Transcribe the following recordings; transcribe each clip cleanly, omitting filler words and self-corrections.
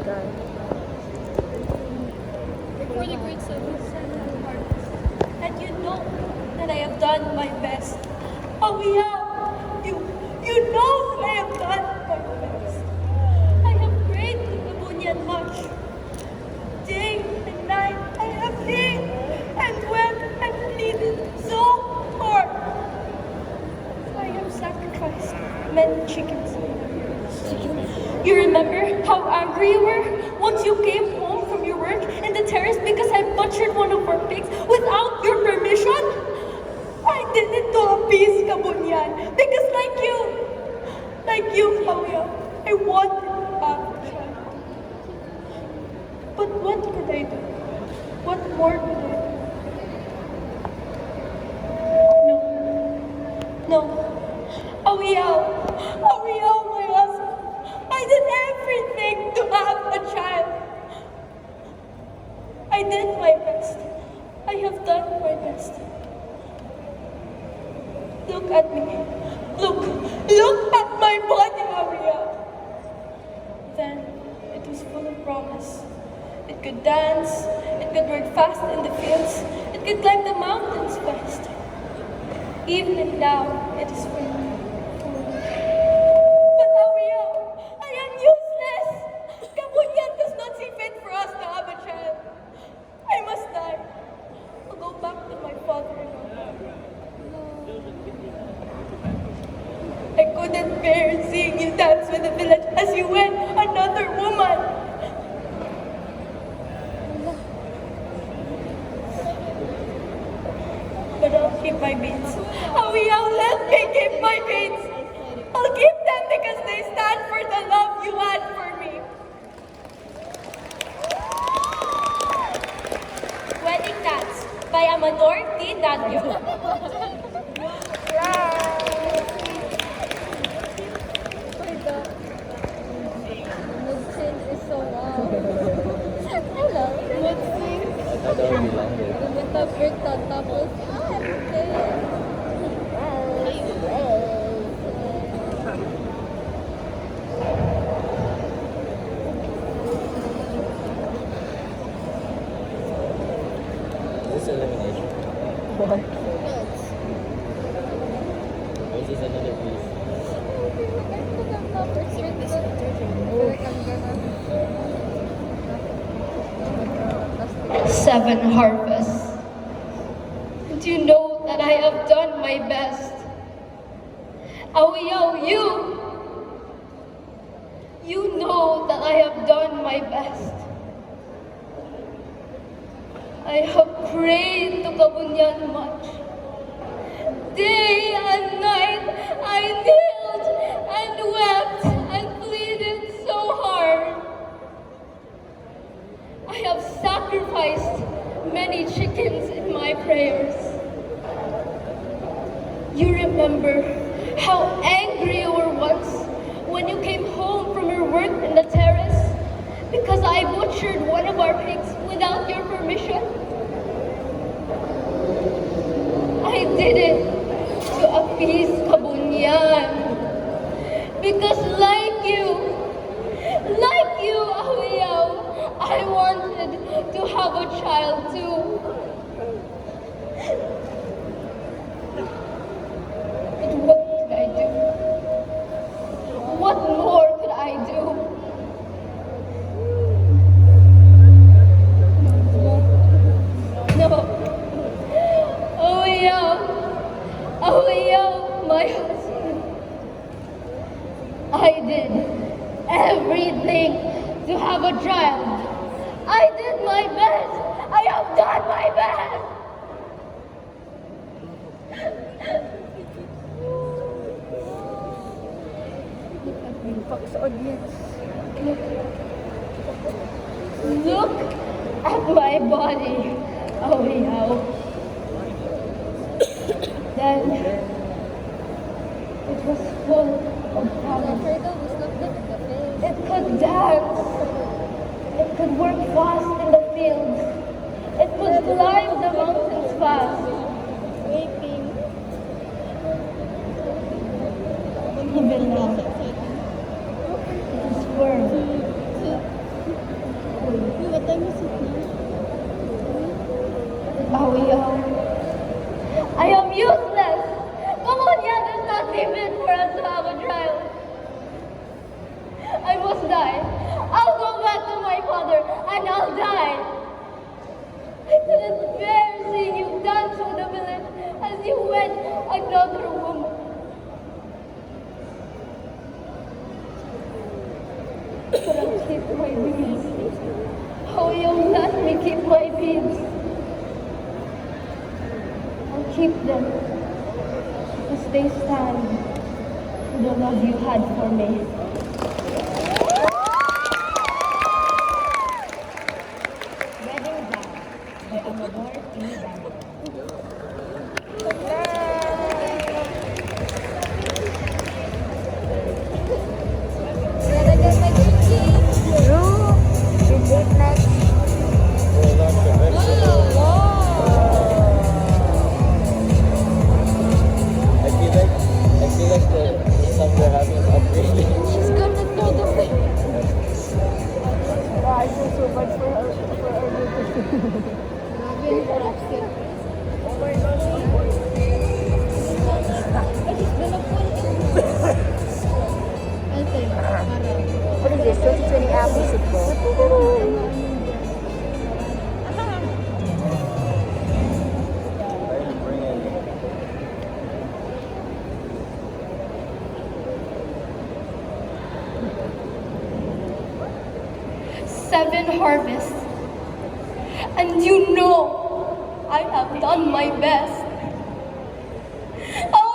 For the grade 7 harvest. And you know that I have done my best. Oh yeah, you know that I have done my best. I have prayed to the Bunyan much. Day and night I have prayed and wept and pleaded so hard. I have sacrificed many chickens. You remember how angry you were once you came home from your work in the terrace because I butchered one of our pigs without your permission? I did it to appease Kabunyan because like you, Kauya, I wanted to have a child. But what could I do? What more could I do? No. Awiyaw, my husband. I did everything to have a child. I did my best. I have done my best. Look at me. Look at my body, Awiyaw. Then it was full of promise. It could dance, it could work fast in the fields, it could climb the mountains fast. Even now, it is for me. But Awiyaw, I am useless! Kabunyan does not see fit for us to have a child. I must die. I'll go back to my father-in-law. I couldn't bear seeing you dance with the village as you wed another woman. But I'll keep my beads. Awiyaw, let me keep my beads. I'll keep them because they stand for the love you had for me. Wedding Dance by Amador T. Dadyo. Tapos, Is this elimination? what? Or is this another piece? 7 harvests. Do you know that I have done my best? Awiyaw, you know that I have done my best. I have prayed to Kabunyan much. Day and night I knelt and wept and pleaded so hard. I have sacrificed many chickens in my prayers. You remember how angry you were once when you came home from your work in the terrace because I butchered one of our pigs without your permission? I did it to appease Kabunyan because like you, Awiyaw, I wanted to have a child too. But what could I do? What more could I do? No. Awiyaw, my husband. I did everything to have a child. I did my best. I have done my best. Fox audience. Look at my body. Awiyaw. Then it was full of promise. It could dance. It could work fast in the fields. It could climb the mountains fast. Waiting. Even now, it is firm. Time is it now? I am useless. Come on, Yan, there's not limit for us to have a child. I must die. I'll go back to my father and I'll die. I couldn't bear seeing you dance through the village as you wed another woman. But I'll keep my beads. Oh, you'll let me keep my beads. I'll keep them because they stand for the love you had for me. Wedding Band by Amador T. Band. I feel like the song we're having is upgraded. She's gonna know the thing. I feel so much for her What is this? 2020 app music po? Bring it. 7 harvests. And you know I have done my best. Oh,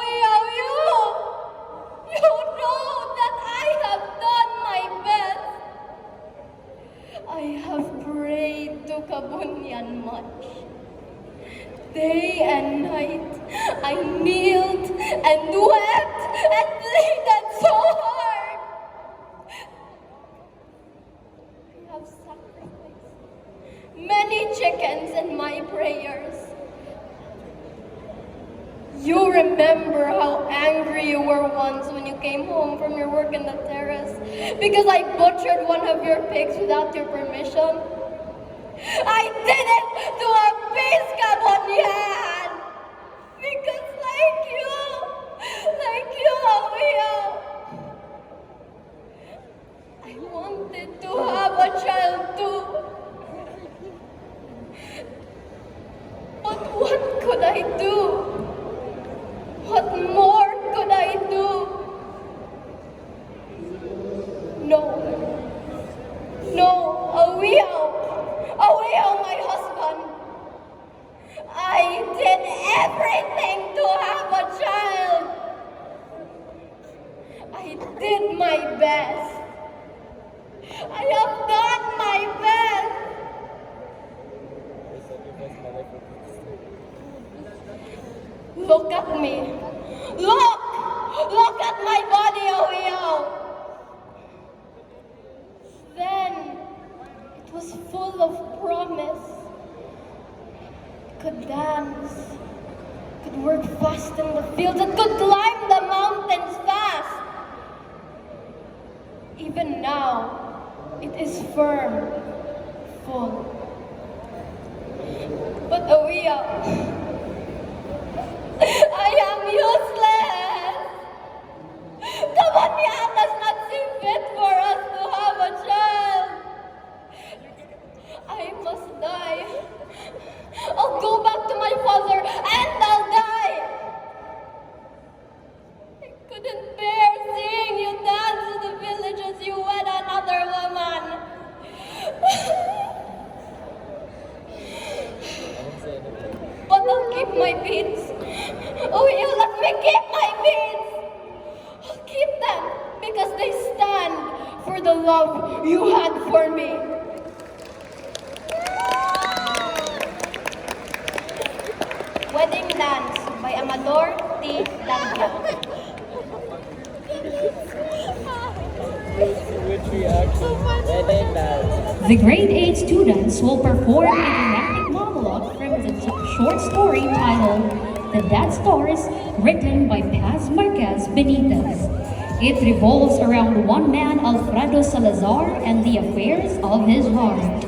you know that I have done my best. I have prayed to Kabunyan much. Day and night, I kneeled and wept and pleaded so hard. I have sacrificed many chickens in my prayers. You remember how angry you were once when you came home from your work in the terrace because I butchered one of your pigs without your permission? I did it to appease Kabunyan! Because like you, Awio, I wanted to have a child too. But what could I do? What more could I do? No, Awio, my husband. I did everything to have a child. I did my best. I have done my best. I sacrificed my life for peace. Look at me. Look at my body, Awio. Then it was full of promise. Could dance, could work fast in the fields, and could climb the mountains fast. Even now, it is firm, full. But Awia, I am useless. Kabunyan does not see fit for us to have a child. I must die. I'll go back to my father and I'll die. I couldn't bear seeing you dance in the village as you wed another woman. I won't say anything. But I'll keep my beads. Oh, you let me keep my beads. I'll keep them because they stand for the love you had for me. Wedding Dance by Amador T. Dangio. Which reaction? Wedding dance. The grade 8 students will perform a dramatic monologue from the short story titled The Dead Stars, written by Paz Marquez Benitez. It revolves around one man, Alfredo Salazar, and the affairs of his heart.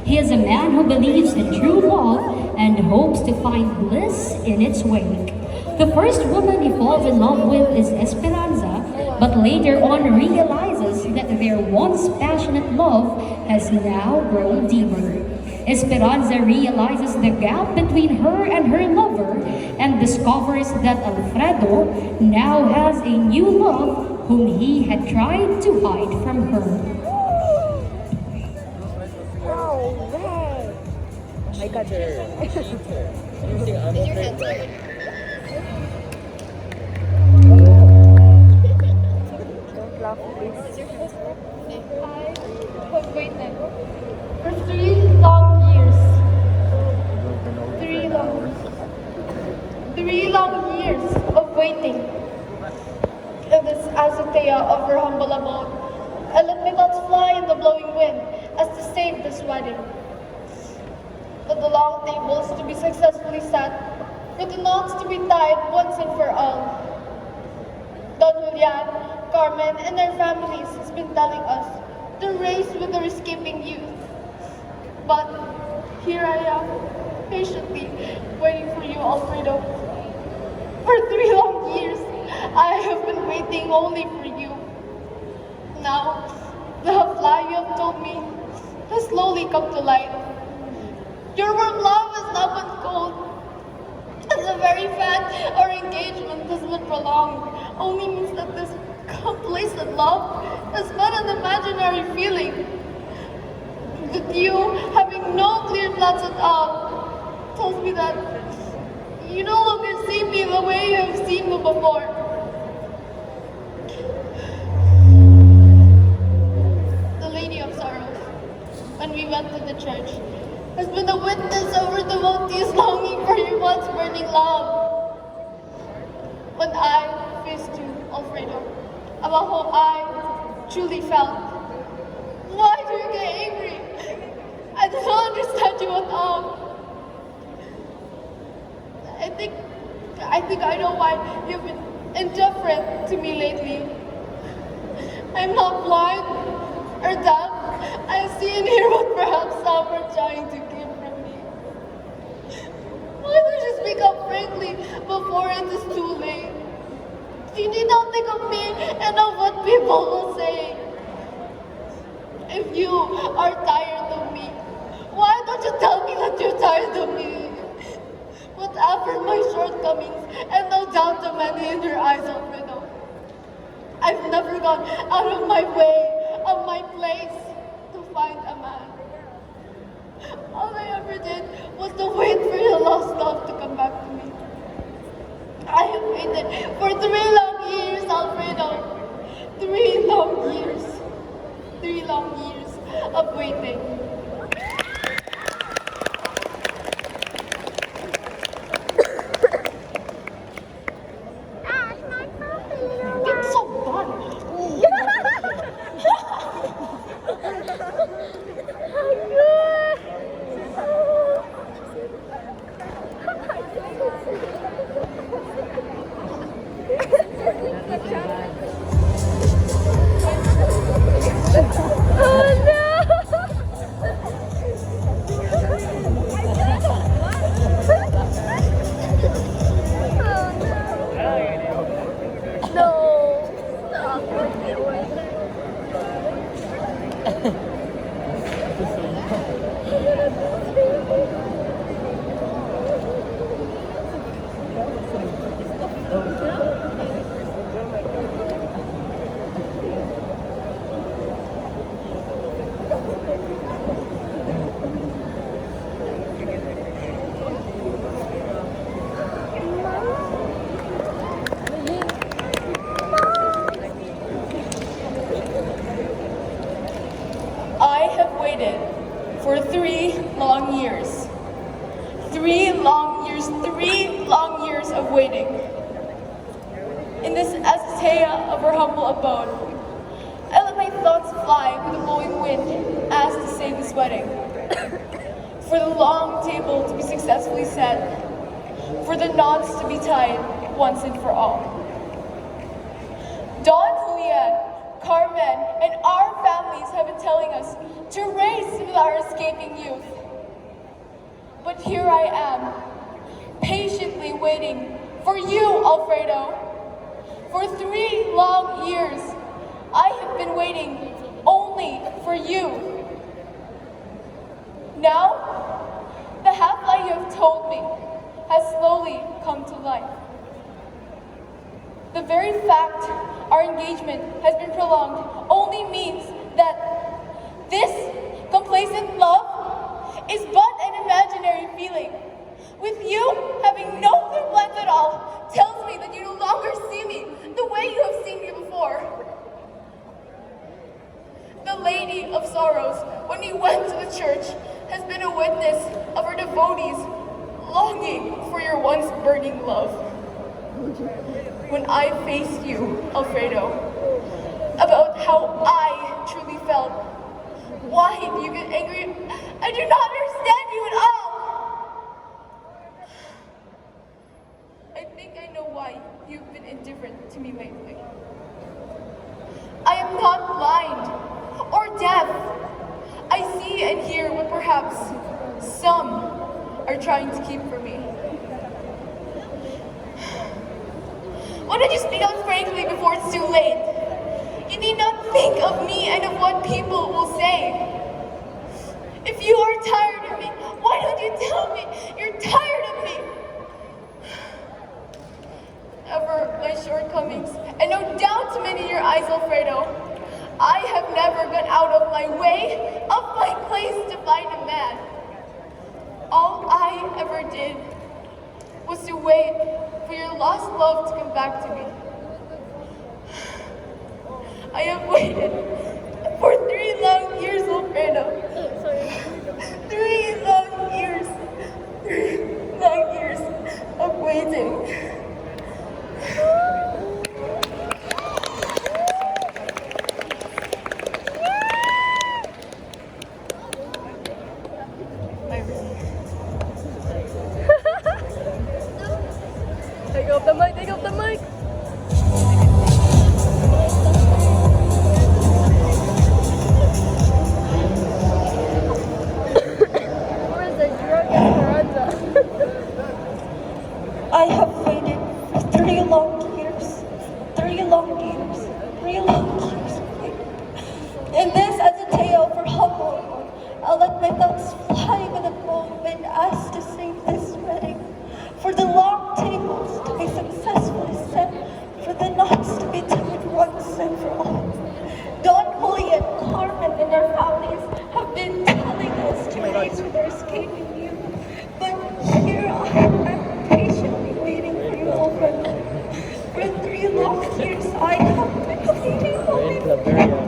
He is a man who believes in true love and hopes to find bliss in its wake. The first woman he falls in love with is Esperanza, but later on realizes that their once passionate love has now grown deeper. Esperanza realizes the gap between her and her lover and discovers that Alfredo now has a new love whom he had tried to hide from her. Oh, man. Oh my God. Using I'm afraid that. Don't laugh, please. I have waited for 3 long years. 3 long years of waiting. In this azotea of her humble abode, I let my thoughts fly in the blowing wind as to save this wedding. But the long tables to be successfully set, for the knots to be tied once and for all. Don Julian, Carmen, and their families has been telling us the race with their escaping youth. But here I am, patiently waiting for you, Alfredo. For 3 long years, I have been waiting only for you. Now, the fly you have told me has slowly come to light. Your warm love has now been cold. And the very fact our engagement has been prolonged only means that this complacent love has met an imaginary feeling. That you, having no clear plans at all, tells me that you no longer see me the way you have seen me before. The Lady of Sorrows, when we went to the church, has been a witness of her devotees longing for your once burning love. When I faced you, Alfredo, about how I truly felt, why do you get angry? I do not understand you at all. I think I know why you've been indifferent to me lately. I'm not blind or deaf. I see and hear what perhaps some are trying to keep from me. Why don't you speak up frankly before it is too late? You need not think of me and of what people will say. If you are tired of me, why don't you tell me that you're tired of me? Whatever my shortcomings, and no doubt the many in your eyes, Alfredo, I've never gone out of my way, of my place, to find a man. All I ever did was to wait for your lost love to come back to me. I have waited for 3 long years, Alfredo. 3 long years. 3 long years of waiting. It's so fun. I have waited for 3 long years. 3 long years, 3 long years of waiting. In this azotea of her humble abode, I let my thoughts fly with the blowing wind as to save this wedding. For the long table to be successfully set, for the knots to be tied once and for all. Don Juliet, Carmen and our families have been telling us to race with our escaping youth. But here I am, patiently waiting for you, Alfredo. For 3 long years, I have been waiting only for you. Now, the half-lie you have told me has slowly come to life. The very fact our engagement has been prolonged only means that this complacent love is but an imaginary feeling. With you having no clear plans at all tells me that you no longer see me the way you have seen me before. The Lady of Sorrows, when we went to the church, has been a witness of her devotees longing for your once burning love. When I faced you, Alfredo, about how I truly felt, why do you get angry? I do not understand you at all. I think I know why you've been indifferent to me lately. I am not blind or deaf. I see and hear what perhaps some are trying to keep from me. Why don't you speak out frankly before it's too late? You need not think of me and of what people will say. If you are tired of me, why don't you tell me you're tired of me? Ever my shortcomings, and no doubt many in your eyes, Alfredo, I have never gone out of my way, of my place to find a man. All I ever did was to wait for your lost love to come back to me. I have waited for 3 long years, Alfredo. 3 long years. 3 long years of waiting. Take off the mic, take off the mic. Where is the drug Esperanza? I have waited for 3 long years. 3 long years. 3 long years. And this as a tale for humble. I'll let my thoughts fly with a moment asked to save this wedding. For the long tables to be successfully set, for the knots to be tied once and for all. Don Julian, Carmen, and their families have been telling us to raise with our escaping you. But here I am patiently waiting for you, Alfredo. For 3 long years I have been waiting only for you.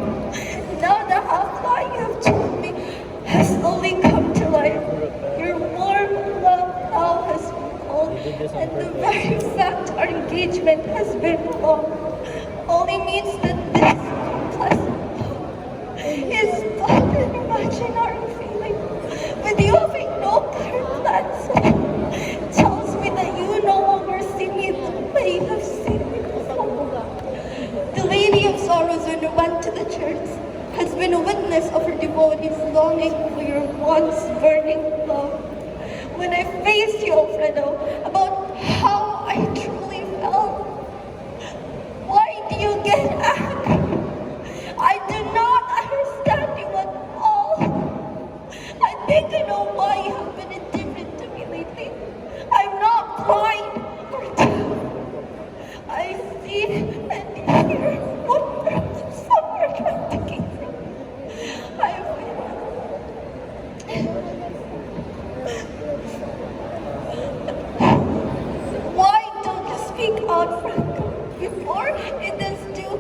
Now the half-lie you have told me has slowly come to life. Your warm love now has been cold, and the very fact our engagement has been long only means that this pleasant love is but an imaginary feeling. With you having no clear plans, tells me that you no longer see me the way you have seen me before. The Lady of Sorrows, when you went to the church, has been a witness of her devotees longing for your once burning love. When I faced you, Alfredo, about how I truly felt, why do you get angry? I do not understand you at all. I think I know why you have been indifferent to me lately. I'm not blind or deaf. I see and hear what perhaps some are trying to keep from me. I have Why don't you speak out, Frank, before it is too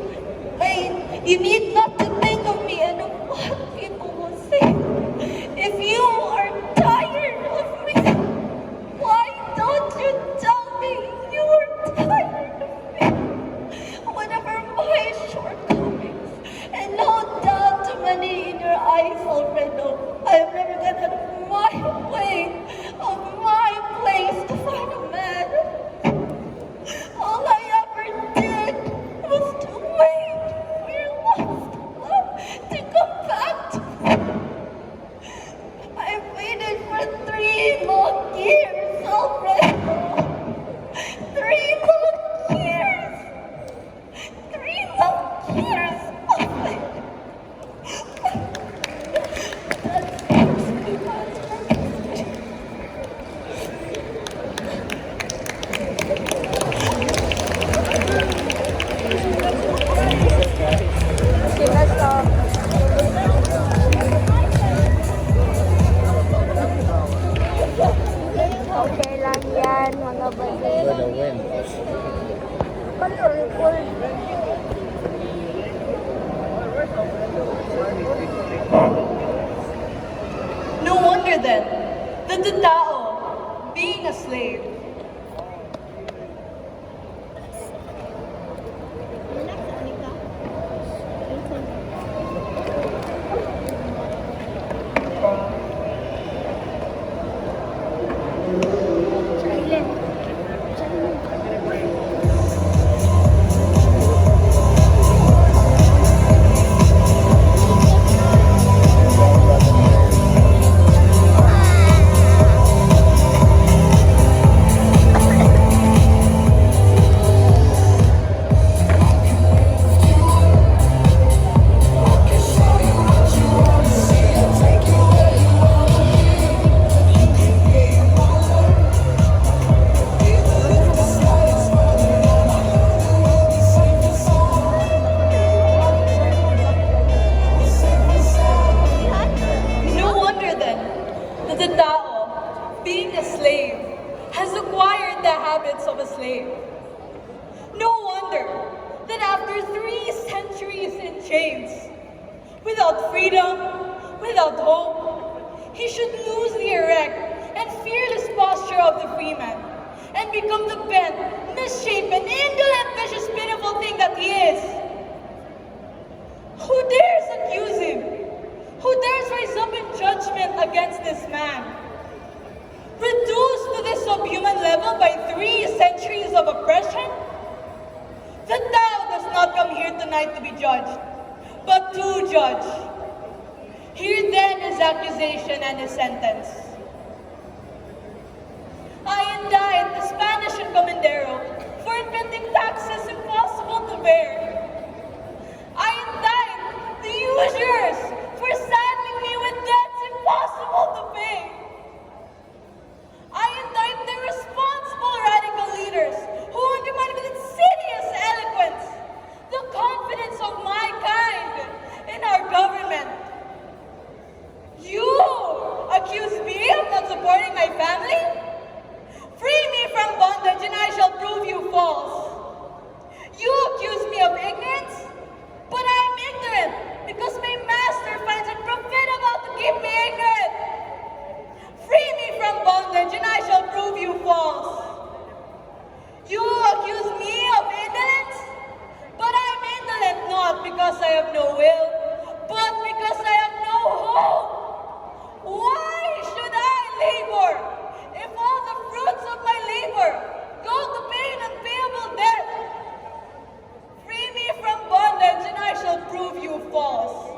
late? You need not to think of me and of what people will say. If you are tired of me, why don't you tell wonder then that the Tao, being a slave, no wonder then that the Tao, being a slave, has acquired the habits of a slave. No wonder that after 3 centuries in chains, without freedom, without hope, he should lose the erect and fearless posture of the free man and become the bent, misshapen, indolent, vicious, pitiful thing that he is. Who dares accuse him? Who dares rise up in judgment against this man? Reduced to this subhuman level by 3 centuries of oppression? The Tao does not come here tonight to be judged, but to judge. Hear then his accusation and his sentence. I indict the Spanish encomendero for impending taxes impossible to bear. I indict the usurers for saddling me with debts impossible to pay. I indict the irresponsible radical leaders who undermine with insidious eloquence the confidence of my kind in our government. You accuse me of not supporting my family? Free me from bondage and I shall prove you false. You accuse me of ignorance? But I am ignorant because my master finds it profitable to keep me ignorant. Free me from bondage and I shall prove you false. You accuse me of indolence? But I am indolent not because I have no will, but because I have no hope. Why should I labor if all the fruits of my labor go to pay an unpayable debt? Free me from bondage and I shall prove you false.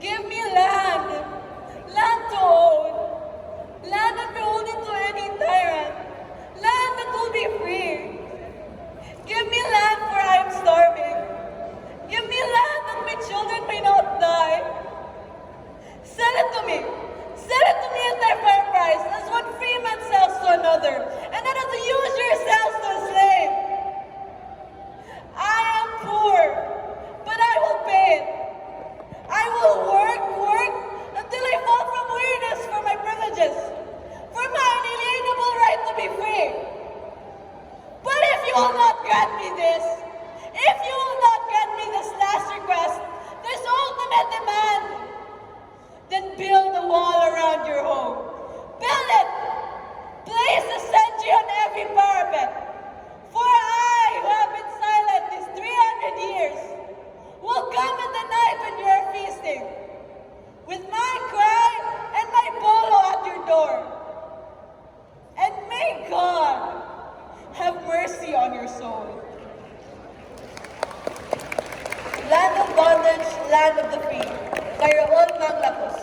Give me land, land to own, land not beholden to any tyrant, land that will be free. Give me land for I am starving. Give me land that my children may not die. Sell it to me. Sell it to me at their fair price, as one free man sells to another, and then as a usurer sells to a slave. I am poor, but I will pay it. I will work until I fall from weariness for my privileges, for my unalienable right to be free. But if you will not grant me this, if you will not grant me this last request, this ultimate demand, then build a wall around your home. Build it! Place a sentry on every parapet. For I, who have been silent these 300 years, will come in the night when you are feasting, with my cry and my polo at your door. And may God have mercy on your soul. Land of bondage, land of the free, by Raul Manglapos.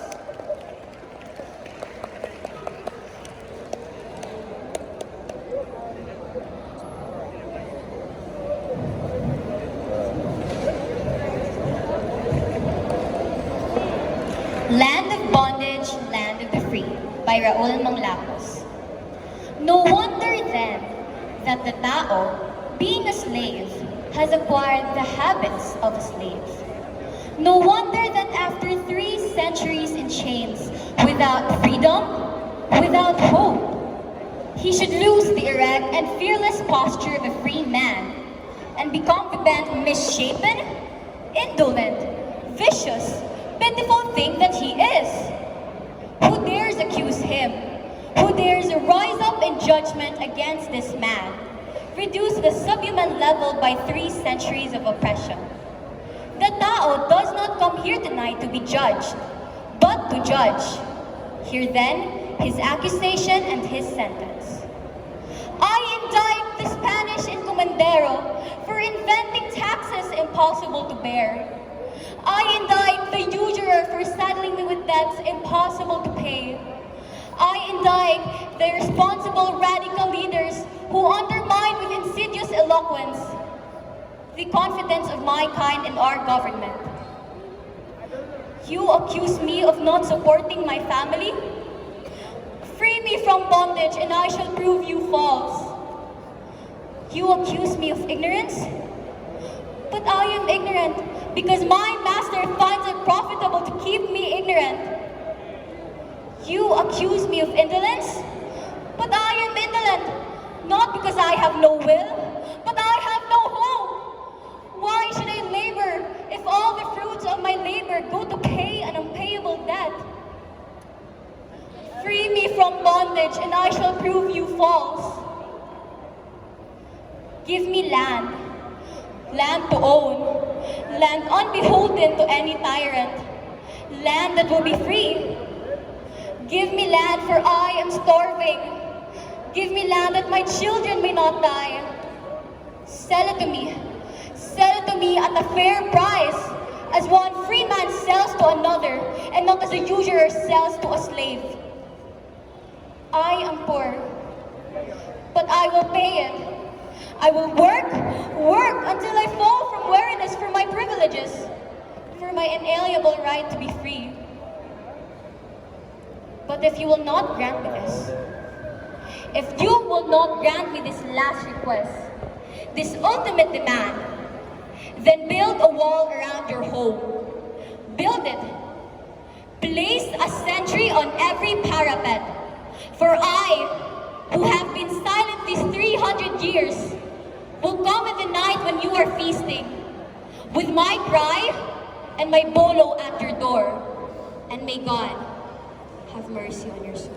Land of Bondage, Land of the Free by Raul Manglapos. No wonder then that the Tao, being a slave, has acquired the habits of a slave. No wonder that after 3 centuries in chains, without freedom, without hope, he should lose the erect and fearless posture of a free man and become the bent, misshapen, indolent, vicious, pitiful thing that he is. reduce the subhuman level by 3 centuries of oppression. The Tao does not come here tonight to be judged, but to judge. Hear then his accusation and his sentence. I indict the Spanish encomendero for inventing taxes impossible to bear. I indict the usurer for saddling me with debts impossible to pay. I indict the irresponsible radical leaders who undermine with insidious eloquence the confidence of my kind in our government. You accuse me of not supporting my family? Free me from bondage and I shall prove you false. You accuse me of ignorance? But I am ignorant because my master finds it profitable to keep me ignorant. You accuse me of indolence? But I am indolent, not because I have no will, but I have no hope. Why should I labor if all the fruits of my labor go to pay an unpayable debt? Free me from bondage and I shall prove you false. Give me land, land to own, land unbeholden to any tyrant, land that will be free. Give me land for I am starving. Give me land that my children may not die. Sell it to me. Sell it to me at a fair price, as one free man sells to another, and not as a usurer sells to a slave. I am poor, but I will pay it. I will work until I fall from weariness for my privileges, for my inalienable right to be free. But if you will not grant me this, if you will not grant me this last request, this ultimate demand, then build a wall around your home. Build it. Place a sentry on every parapet. For I, who have been silent these 300 years, will come in the night when you are feasting, with my cry and my bolo at your door. And may God have mercy on your soul.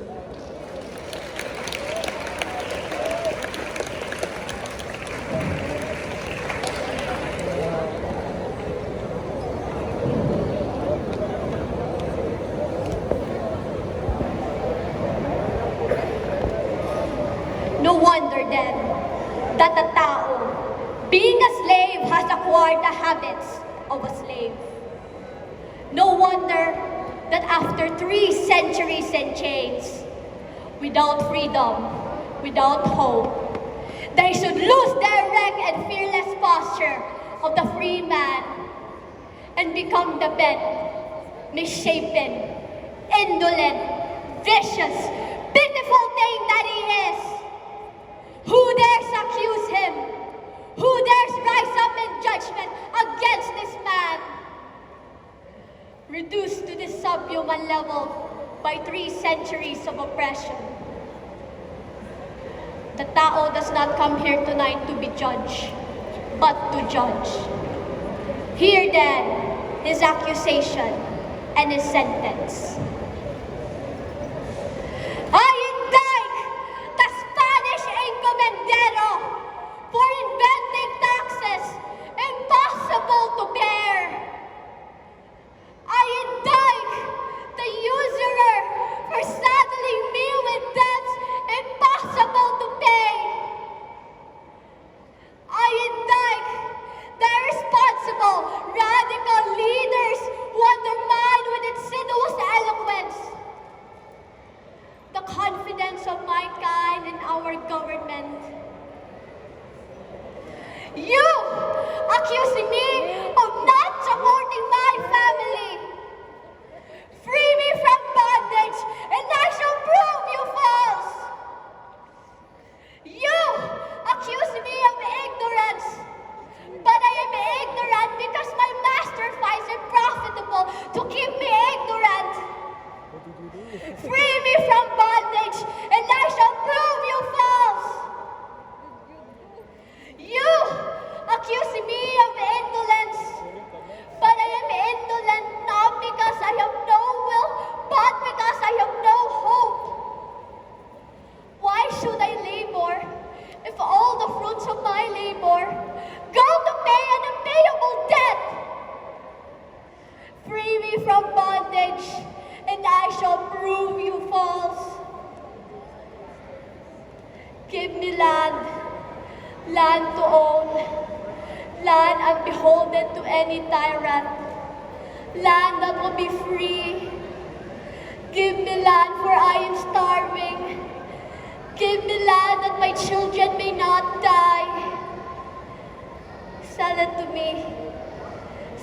No wonder then that the Tao, being a slave, has acquired the habits of a slave. No wonder that after 3 centuries and chains, without freedom, without hope, they should lose their erect and fearless posture of the free man and become the bent, misshapen, indolent, vicious, pitiful thing that he is. Who dares accuse him? Who dares rise up in judgment against this man? Reduced to this subhuman level by 3 centuries of oppression. The Tao does not come here tonight to be judged, but to judge. Hear then his accusation and his sentence. I indict the Spanish encomendero for inventing taxes impossible to bear. I indict the usurer for saddling me with debts impossible to pay. I indict the irresponsible radical leaders who undermine with insidious eloquence prove you false. Give me land, land to own, land unbeholden to any tyrant, land that will be free. Give me land for I am starving. Give me land that my children may not die. Sell it to me.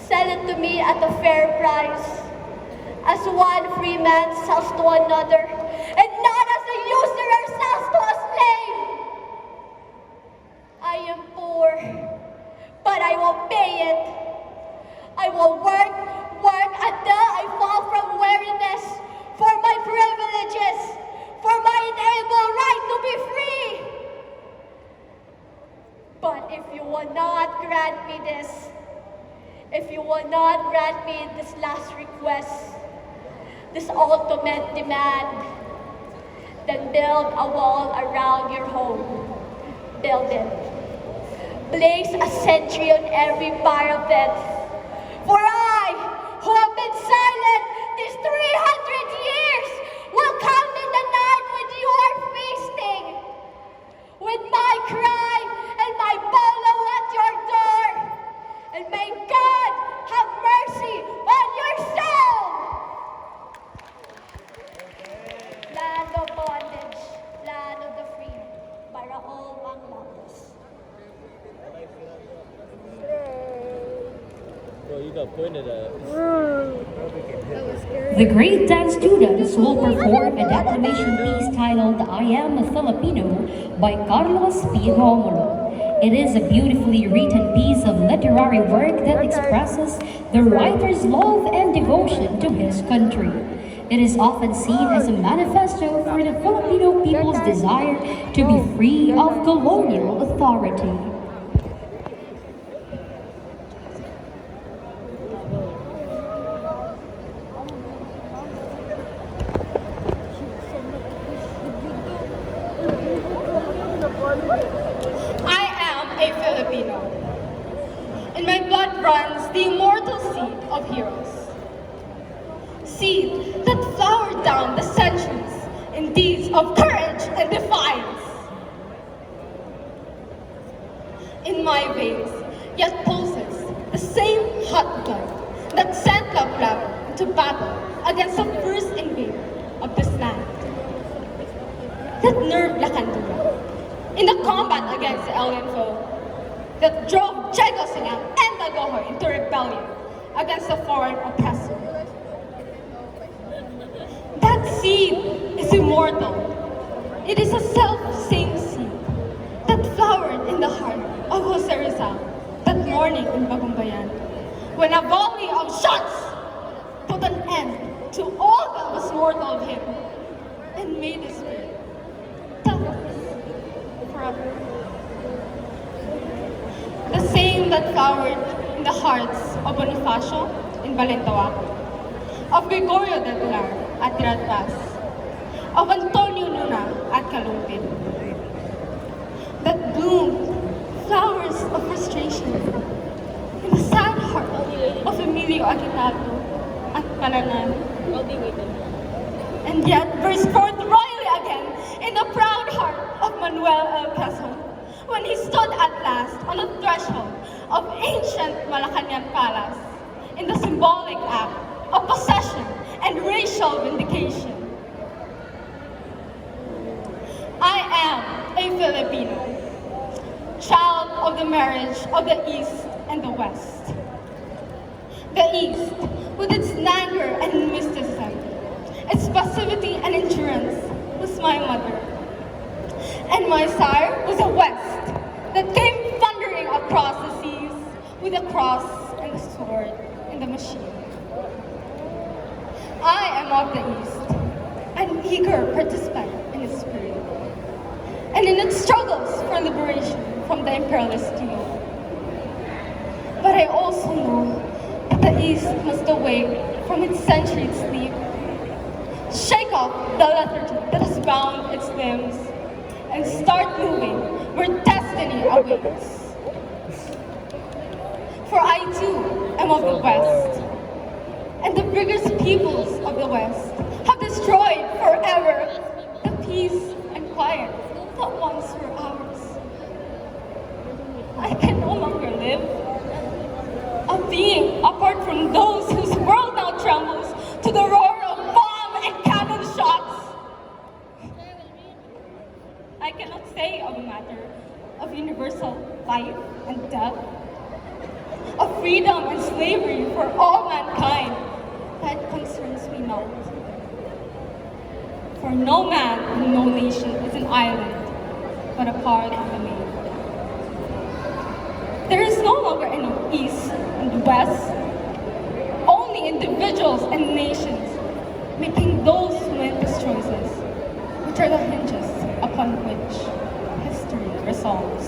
Sell it to me at a fair price, as one free man sells to another, and not as a usurer sells to a slave. I am poor, but I will pay it. I will work until I fall from weariness for my privileges, for my inalienable right to be free. But if you will not grant me this, if you will not grant me this last request, this ultimate demand, then build a wall around your home. Build it. Place a sentry on every parapet. For I, who have been silent these 300 years, will come in the night when you are feasting, with my cry and my polo at your door. And may God have mercy on your soul! Land of bondage, land of the free, by Raul Manglapos. Bro, you got pointed at. The great dance students will perform a declamation piece titled I Am a Filipino by Carlos P. Romulo. It is a beautifully written piece of literary work that expresses the writer's love and devotion to his country. It is often seen as a manifesto for the Filipino people's desire to be free of colonial authority. I am a Filipino. In my blood runs the immortal seed of heroes. Seed that flowered down the centuries in deeds of courage and defiance. In my veins, yet pulses the same hot blood that sent Lapu-Lapu into battle against the first invader of this land. That nerved Lacandura in the combat against the alien foe, that drove Diego Silang and Dagohoy into rebellion against the foreign oppressor. That seed is immortal. It is a self-same seed that flowered in the heart of Jose Rizal that morning in Bagumbayan, when a volley of shots put an end to all that was mortal of him and made his spirit forever. The same that flowered in the hearts of Bonifacio in Balintawak, of Gregorio del Pilar at Tiradpas, of Antonio Luna at Kalumpit, that bloomed flowers of frustration in the sad heart of Emilio Aguinaldo at Palanan, and yet burst forth royally again in the proud heart of Manuel L. Quezon, when he stood at last on the threshold of ancient Malacanang Palace in the symbolic act of possession and racial vindication. I am a Filipino, child of the marriage of the East and the West. The East, with its languor and mysticism, its passivity and endurance, was my mother. And my sire was a West that came thundering across the seas with the cross and the sword and the machine. I am of the East, an eager participant in its spirit, and in its struggles for liberation from the imperialist yoke. But I also know that the East must awake from its centuries sleep, shake off the lethargy that has bound its limbs, and start moving where destiny awaits. For I too am of the West, and the rigorous peoples of the West have destroyed that once were ours. I can no longer live. A being apart from those whose world now trembles to the roar of bomb and cannon shots. I cannot say of a matter of universal life and death, of freedom and slavery for all mankind. That concerns me not. For no man and no nation is an island, but a part of the main. There is no longer any East and West, only individuals and nations making those momentous choices, which are the hinges upon which history resolves.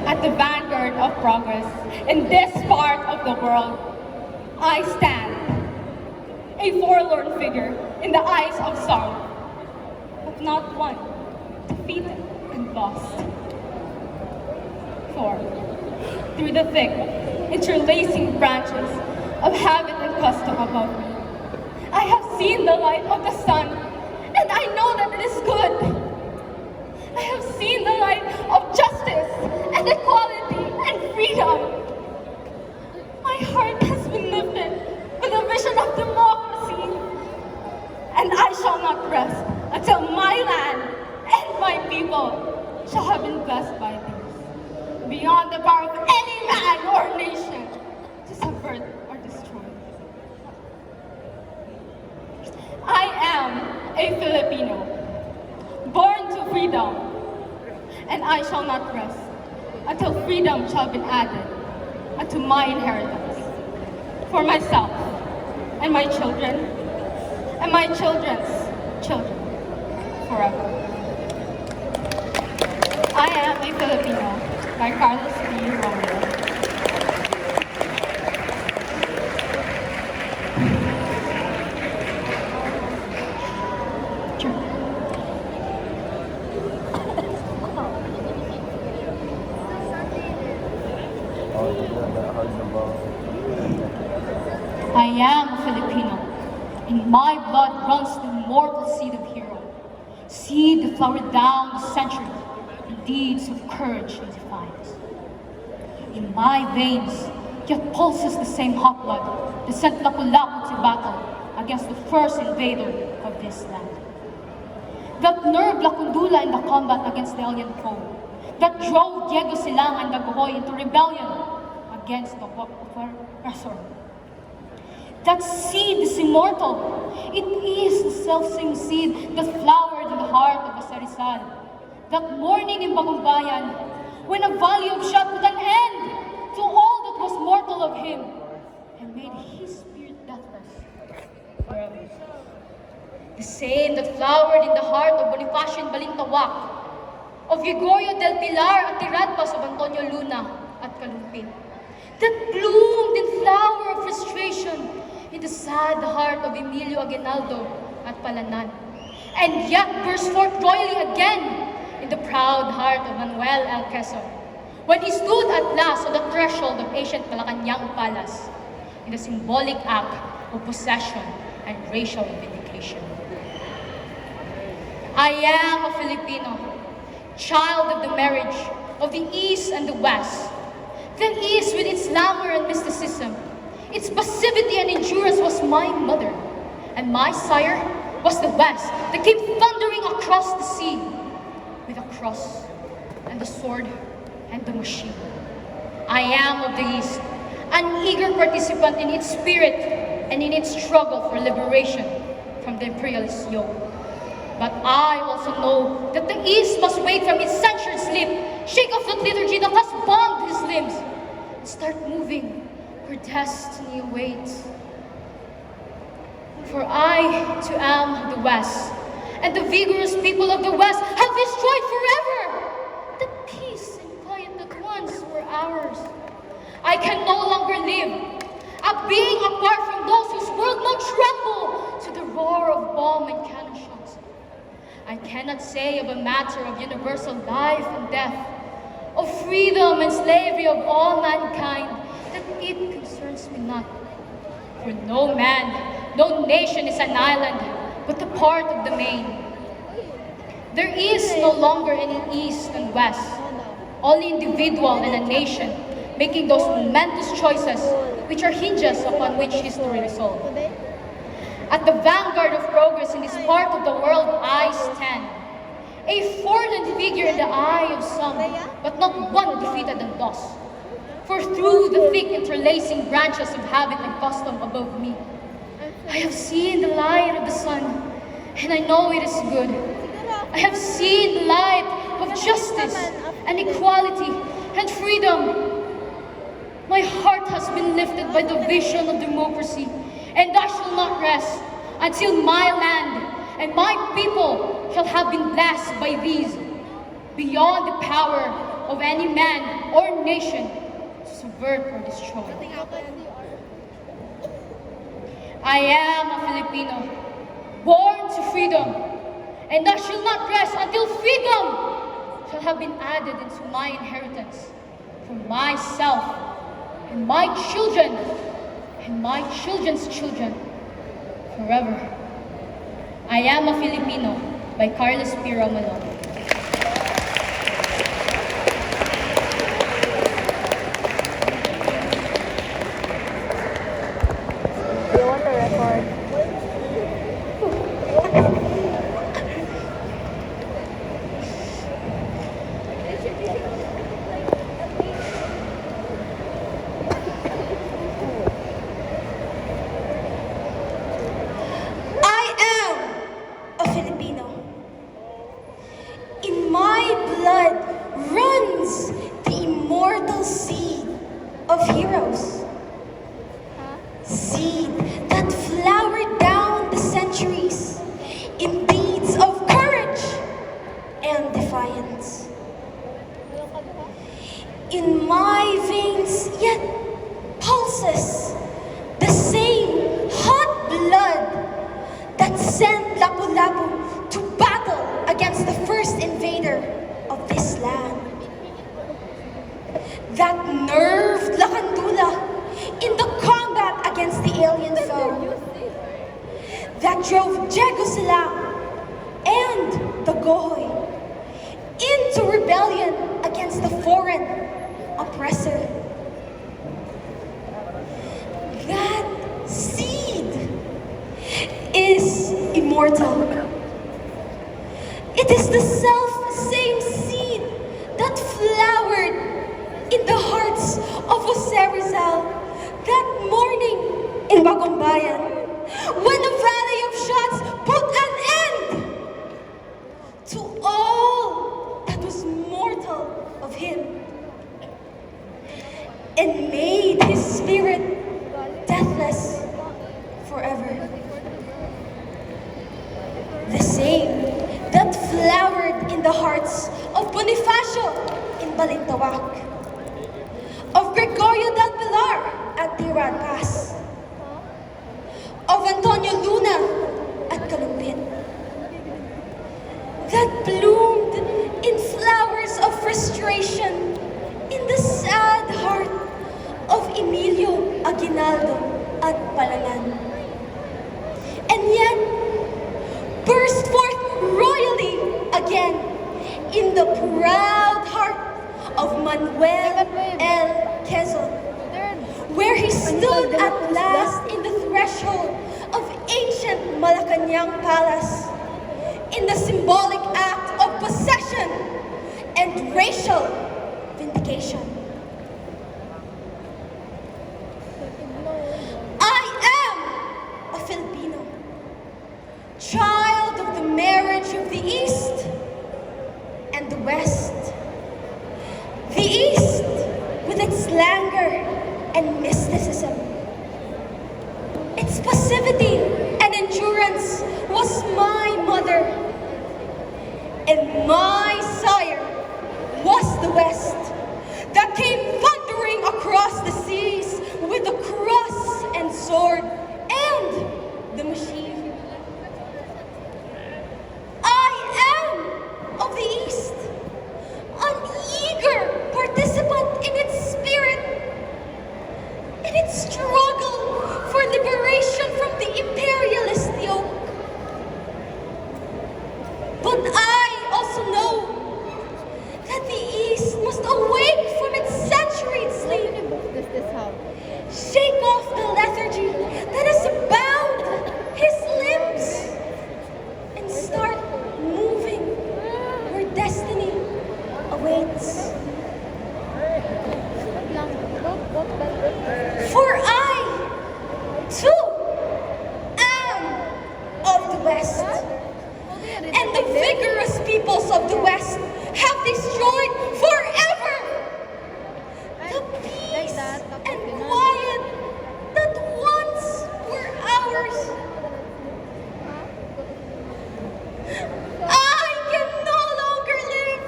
At the vanguard of progress in this part of the world, I stand, a forlorn figure in the eyes of some, but not one, defeated and lost. For, through the thick, interlacing branches of habit and custom above me, I have seen the light of the sun, and I know that it is good. I have seen the light of justice and equality and freedom. My heart has been lifted with a vision of democracy, and I shall not rest until my land and my people shall have been blessed by these, beyond the power of any man or nation to subvert or destroy. I am a Filipino, born to freedom, and I shall not rest until freedom shall be added unto my inheritance for myself and my children and my children's children forever. I am a Filipino by Carlos B. Romero. I am a Filipino. In my blood runs the immortal seed of hero. Seed that flowered down the century in deeds of courage and defiance. In my veins yet pulses the same hot blood that sent Lapu-Lapu to battle against the first invader of this land. That nerve Lacundula in the combat against the alien foe. That drove Diego Silang and Dagohoy into rebellion against the oppressor. That seed is immortal. It is the self-same seed that flowered in the heart of Asarizal. That morning in Bagumbayan, when a volley of shot put an end to all that was mortal of him, and made his spirit deathless forever. The same that flowered in the heart of Bonifacio and Balintawak, of Gregorio del Pilar at Tiradpas of Antonio Luna at Kalumpit. That bloomed in flower of frustration in the sad heart of Emilio Aguinaldo at Palanan, and yet burst forth royally again in the proud heart of Manuel L. Quezon, when he stood at last on the threshold of ancient Malacanang Palace in the symbolic act of possession and racial vindication. I am a Filipino, child of the marriage of the East and the West. The East with its glamour and mysticism, its passivity and endurance was my mother, and my sire was the West that came thundering across the sea with a cross and the sword and the machine. I am of the East, an eager participant in its spirit and in its struggle for liberation from the imperialist yoke. But I also know that the East must wake from its censured sleep, shake off the liturgy that has bound his limbs, and start moving where destiny awaits. For I, too, am the West, and the vigorous people of the West have destroyed forever the peace and quiet that once were ours. I can no longer live, a being apart from those whose world now tremble to the roar of bomb and cannon shots. I cannot say of a matter of universal life and death, of freedom and slavery of all mankind, that it concerns me not. For no man, no nation is an island, but a part of the main. There is no longer any East and West, only individual and a nation making those momentous choices which are hinges upon which history resolves. At the vanguard of progress in this part of the world I stand, a fallen figure in the eye of some, but not one defeated and lost. For through the thick interlacing branches of habit and custom above me, I have seen the light of the sun, and I know it is good. I have seen the light of justice and equality and freedom. My heart has been lifted by the vision of democracy, and I shall not rest until my land and my people shall have been blessed by these, beyond the power of any man or nation to subvert or destroy. I am a Filipino, born to freedom, and I shall not rest until freedom shall have been added into my inheritance for myself and my children and my children's children forever. I Am a Filipino by Carlos P. Romano. Do you want to record? I am a Filipino. In my blood runs the immortal seed of heroes. Seed that flowered down the centuries in deeds of courage and defiance. In my veins yet pulses the same hot blood that sent Lapu-Lapu to battle against the first invader of this land. That nerved Lakandula in the combat against the alien foe. That drove Diego Silang and the Gohoy into rebellion against the foreign oppressor. That seed is immortal. It is the self-same seed that flowered in the hearts of Jose Rizal that morning in Bagumbayan, when the Valley of Shots put an end to all that was mortal of him and made his spirit deathless forever. The same that flowered in the hearts of Bonifacio in Balintawak, of Gregorio del Pilar at Tirad Pass, of Antonio Luna at Kalumpit, that bloomed in flowers of frustration in the sad heart of Emilio Aguinaldo at Palanan, and yet burst forth royally again in the proud heart of Manuel L. Quezon, where he stood at last in the threshold of ancient Malacanang Palace in the symbolic act of possession and racial vindication. I am a Filipino, child of the marriage of the East and the West. The East with its languor and mysticism. Its passivity and endurance was my mother, and my sire was the West that came thundering across the seas with the cross and sword and the machine. I am of the East, an eager participant in its spirit, in its struggle for liberation from the imperialist yoke. But I West. And the vigorous peoples of the West have destroyed forever the peace and quiet that once were ours. I can no longer live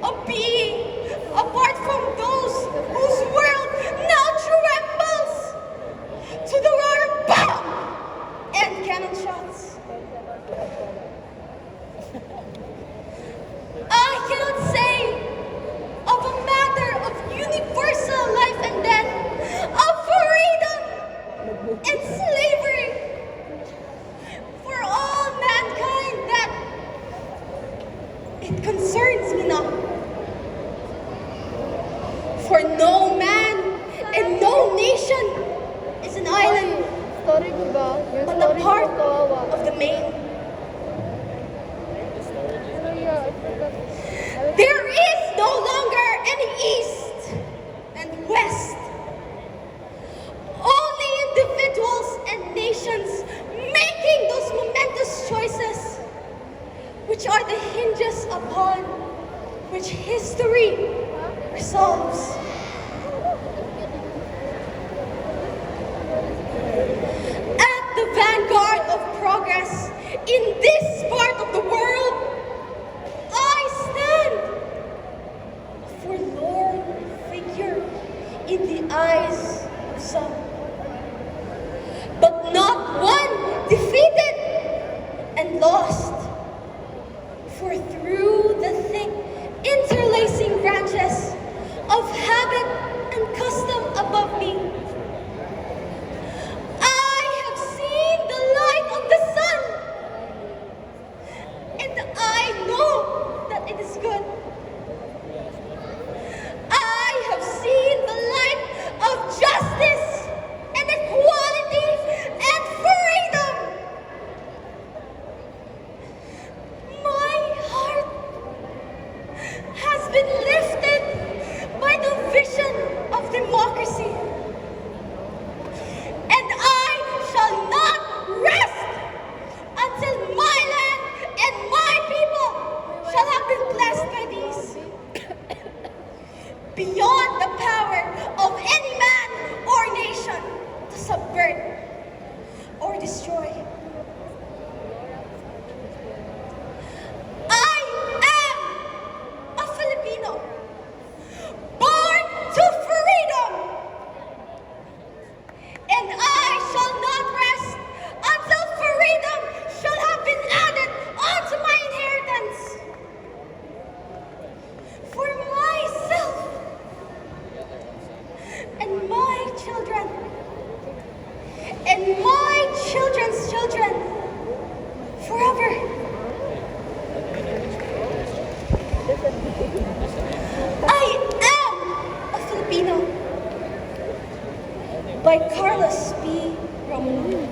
a being apart from those whose world now trembles to the roar of bomb and cannon shots. I cannot say of a matter of universal life and death, of freedom and slavery for all mankind that it concerns me not. For no man and no nation is an island, but a part of the main. There is no longer any East and West. Only individuals and nations making those momentous choices, which are the hinges upon which history resolves. At the vanguard of progress in this part of the world, I stand, a forlorn figure in the eyes of some, but not one defeated and lost. For through the thick interlacing branches of habit and custom above me, I have seen the light of the sun, and I know that it is good. I have seen the light of justice and equality and freedom. My heart has been lifted by the vision of democracy, and I shall not rest until my land and my people shall have been blessed by these, beyond the power of any man or nation to subvert or destroy. I am a Filipino, born to freedom, and I shall not rest until freedom shall have been added onto my inheritance. For myself and my children and my children's children forever. I am a Filipino by Carlos B. Romulo.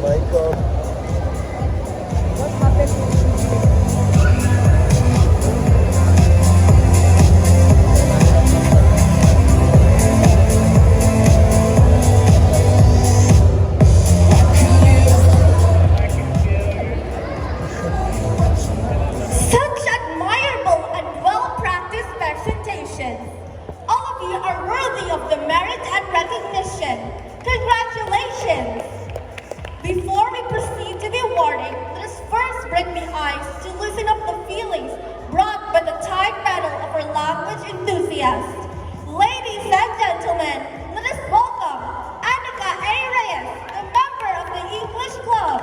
Michael. Such admirable and well-practiced presentations. All of you are worthy of the merit and recognition. Congratulations! Before we proceed to the awarding, let us first bring the eyes to loosen up the feelings brought by the tide battle of our language enthusiasts. Ladies and gentlemen, let us welcome Annika A. Reyes, the member of the English Club.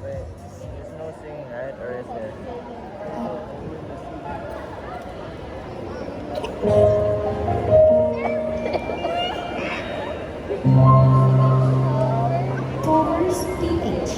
Wait, there's no singing, right? Or is there? Powers PH.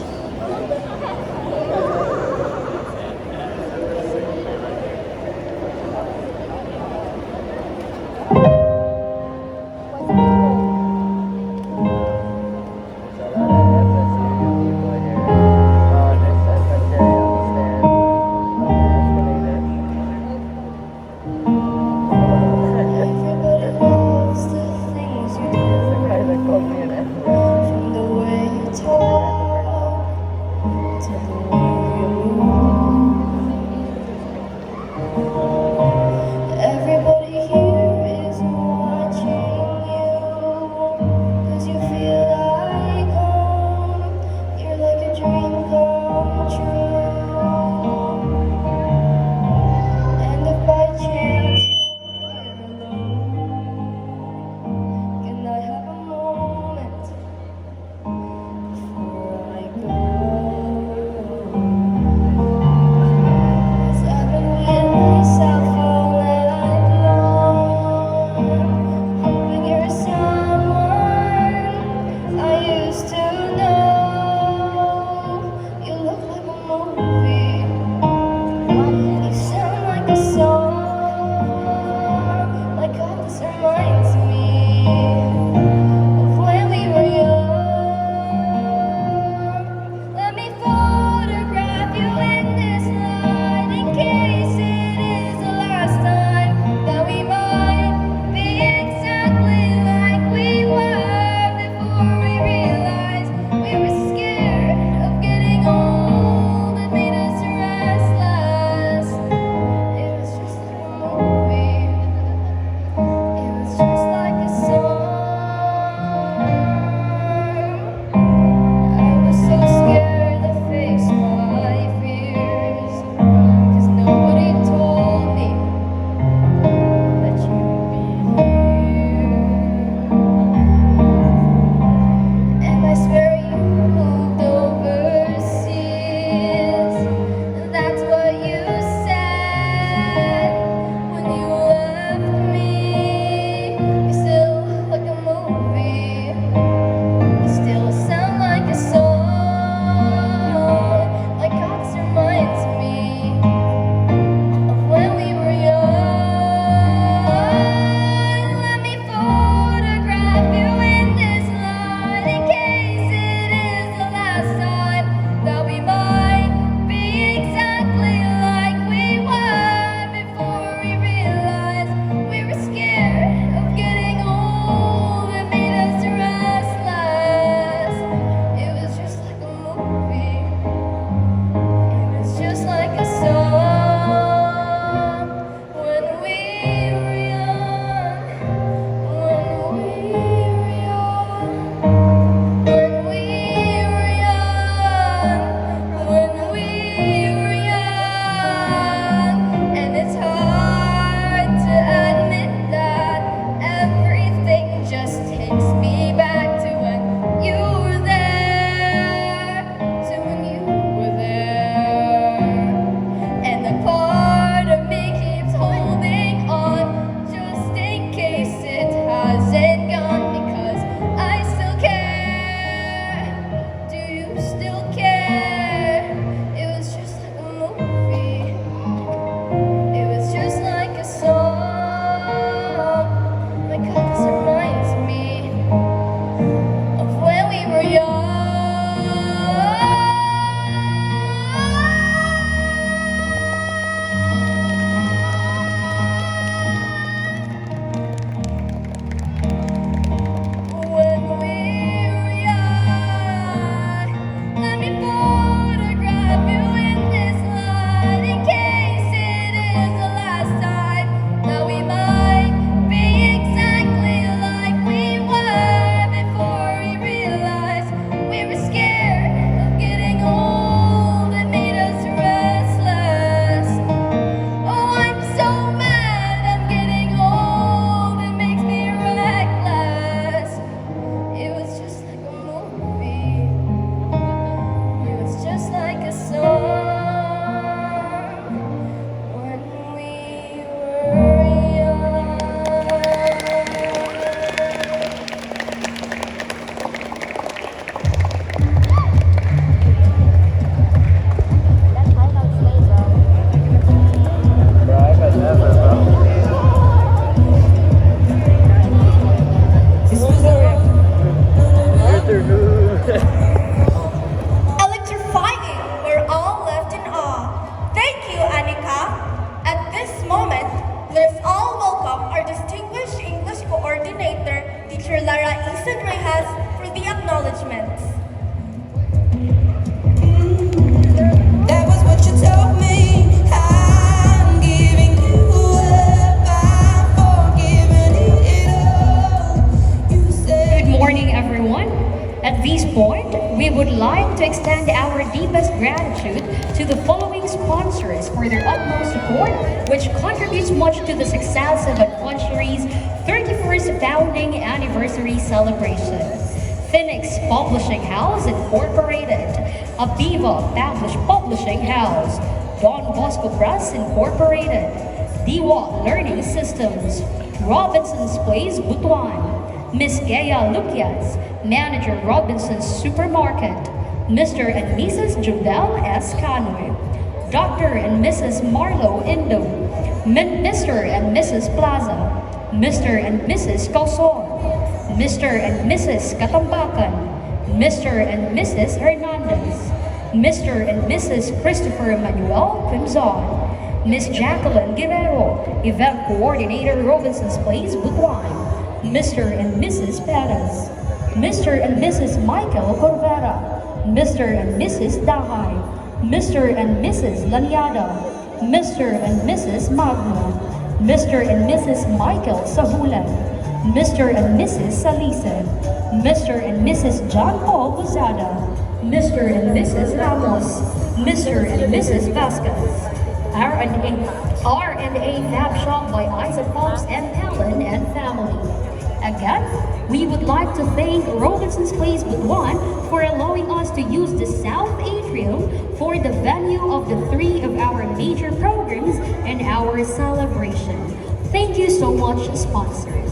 Teacher Lara Isan Reyes for the acknowledgements. That was what you told me. I'm giving you up. I'm forgiving it all. You said. Good morning, everyone. At this point, we would like to extend our deepest gratitude to the following sponsors for their utmost support, which contributes much to the success of Adventury's 31st founding anniversary celebration. Phoenix Publishing House Incorporated, Aviva Publishing House, Don Bosco Press Incorporated, Diwa Learning Systems, Robinson's Place, Butuan, Miss Gaya Lucias, Manager Robinson's Supermarket, Mr. and Mrs. Judel S. Canoe, Dr. and Mrs. Marlo Indo, Mr. and Mrs. Plaza, Mr. and Mrs. Causon, Mr. and Mrs. Katambakan, Mr. and Mrs. Hernandez, Mr. and Mrs. Christopher Manuel Crimson, Miss Jacqueline Guerrero, Event Coordinator Robinson's Place, Butuan, Mr. and Mrs. Perez, Mr. and Mrs. Michael Corvera, Mr. and Mrs. Dahay, Mr. and Mrs. Laniada, Mr. and Mrs. Magno, Mr. and Mrs. Michael Sahulan, Mr. and Mrs. Salise, Mr. and Mrs. John Paul Buzada, Mr. and Mrs. Ramos, Mr. and Mrs. Vasquez, R&A Fab Shop by Isaac Pops and Helen and family. Again, we would like to thank Robinson's Place Butuan for allowing us to use the South Atrium for the venue of the 3 of our major programs and our celebration. Thank you so much, sponsors.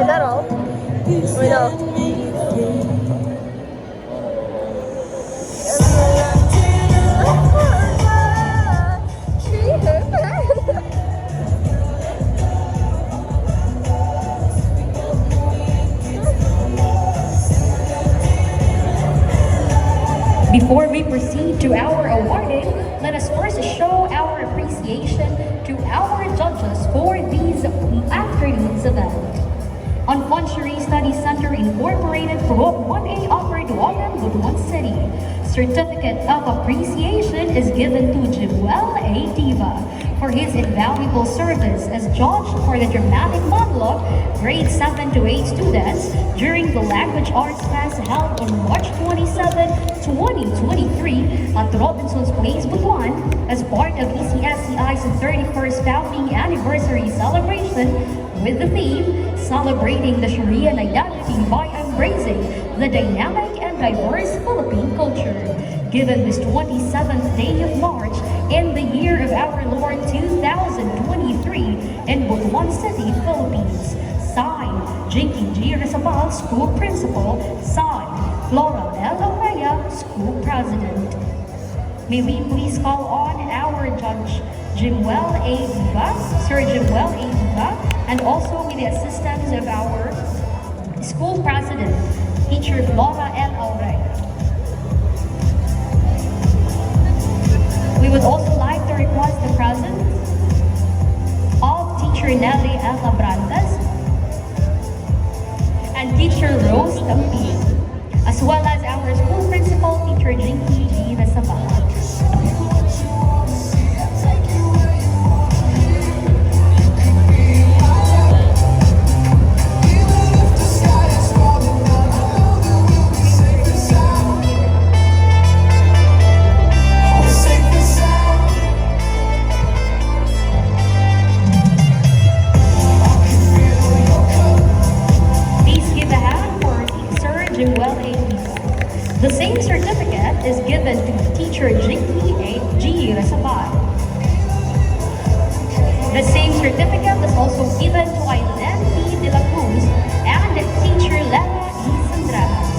Is that all? Or no? Before we proceed to our awarding, let us first show our appreciation to our judges for these afternoon's event. Adventury Study Center Incorporated Group 1A offered Duagan Butuan City. Certificate of Appreciation is given to Jimuel A. Diva for his invaluable service as judge for the dramatic monologue grade 7 to 8 students during the Language Arts class held on March 27, 2023 at Robinson's Place, Butuan as part of ECSCI's 31st founding anniversary celebration with the theme Celebrating the Sharia Identity by Embracing the Dynamic and Diverse Philippine Culture, given this 27th day of March in the year of our Lord 2023 in Butuan City, Philippines. Signed, Jinky G. Rizabal, School Principal. Signed, Flora L. Oreya, School President. May we please call on our Judge Jimuel A. Diva, Sir Jimuel A. Diva, and also with the assistance of our School President, Teacher Flora L. Oreya. We would also like to request the presence of Teacher Nelly L. Abrantes and Teacher Rose Tampi, as well as our School Principal, Teacher Jinky G. Rasabal. The same certificate is given to Teacher Jinky A. G. Rasabal. The same certificate is also given to Aileen P. De La Cruz and Teacher Lela E. Sandradas.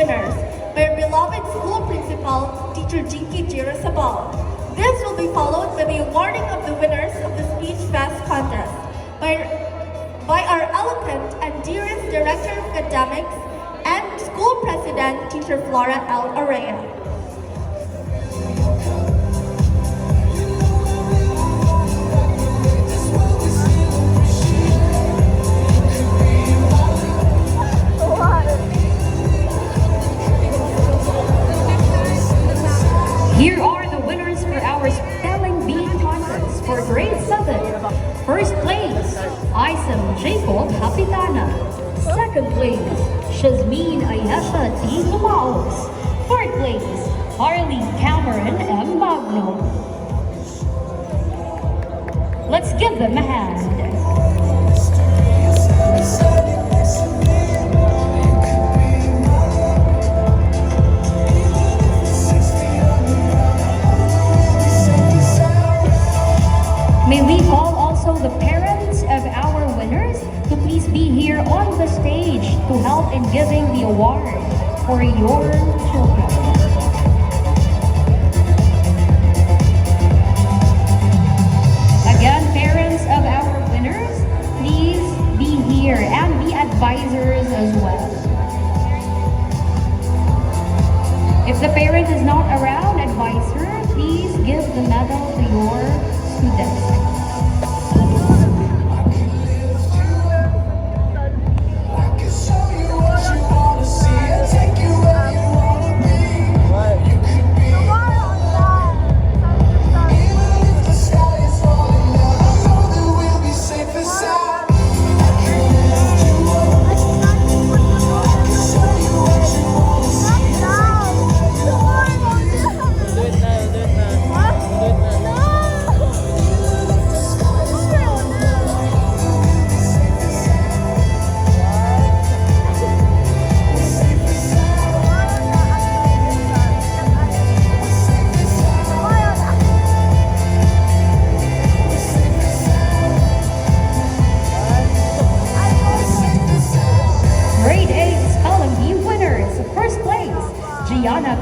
winners by our beloved school principal, Teacher Jinky Girasabal. This will be followed by the awarding of the winners of the Speech Fest contest by our eloquent and dearest Director of Academics and School President, Teacher Flora L. Araya. Here are the winners for our spelling bee contest for grade 7. First place, Isam Jacob Hapitana. Second place, Shazmin Ayesha T. Lumaos. Third place, Harley Cameron M. Magno. Let's give them a hand. May we call also the parents of our winners to please be here on the stage to help in giving the award for your children. Again, parents of our winners, please be here and be advisors as well. If the parent is not around, advisor, please give the medal to your students.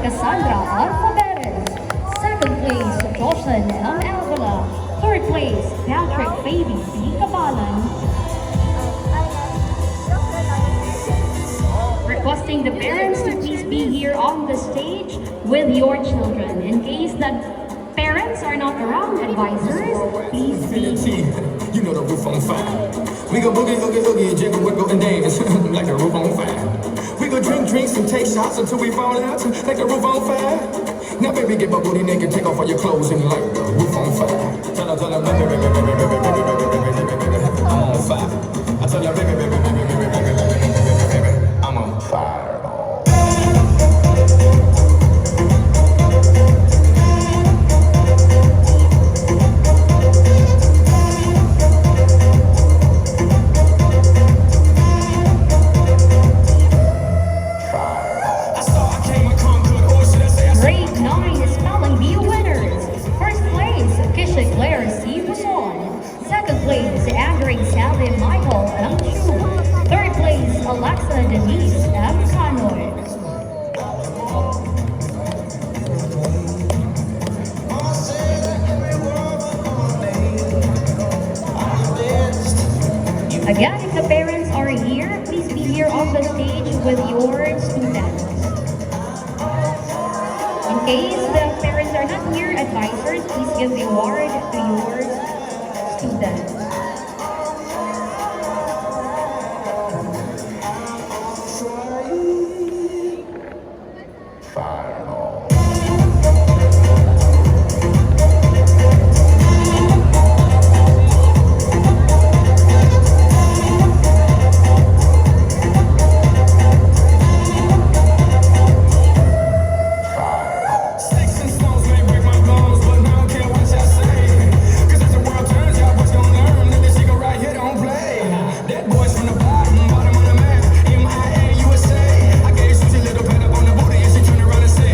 Cassandra Alphabetis. Second place, Joshan M. Alvala. Third place, Patrick Baby B. Cabalan. Requesting the parents to please be here on the stage with your children. In case that parents are not around, advisors, please be. You know the roof on fire. We go boogie, oogie, oogie, jiggle, wiggle, and dance like the roof on fire. We go drink drinks and take shots until we fall out like the roof on fire. Now baby, get my booty naked, take off all your clothes and light the roof on fire. Tell her, baby, baby, baby, baby, baby, baby, baby, baby, baby, baby, I'm on fire. I tell her, baby, baby, baby, baby, baby, baby, baby, baby, baby, I'm on fire. Alexa Denise M. Canoy. Again, if the parents are here, please be here on the stage with your students. In case the parents are not here, advisors, please give the award to your students. Say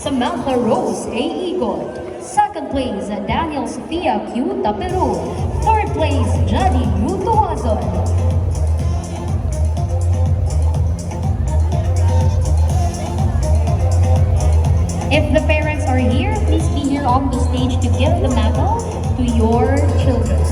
Samantha Rose A. Eagle. Second place, Daniel Sofia Q. Taperu. Third place, Jadi U. Tuazon. If the parents are here, please be here on the stage to give the medal to your children.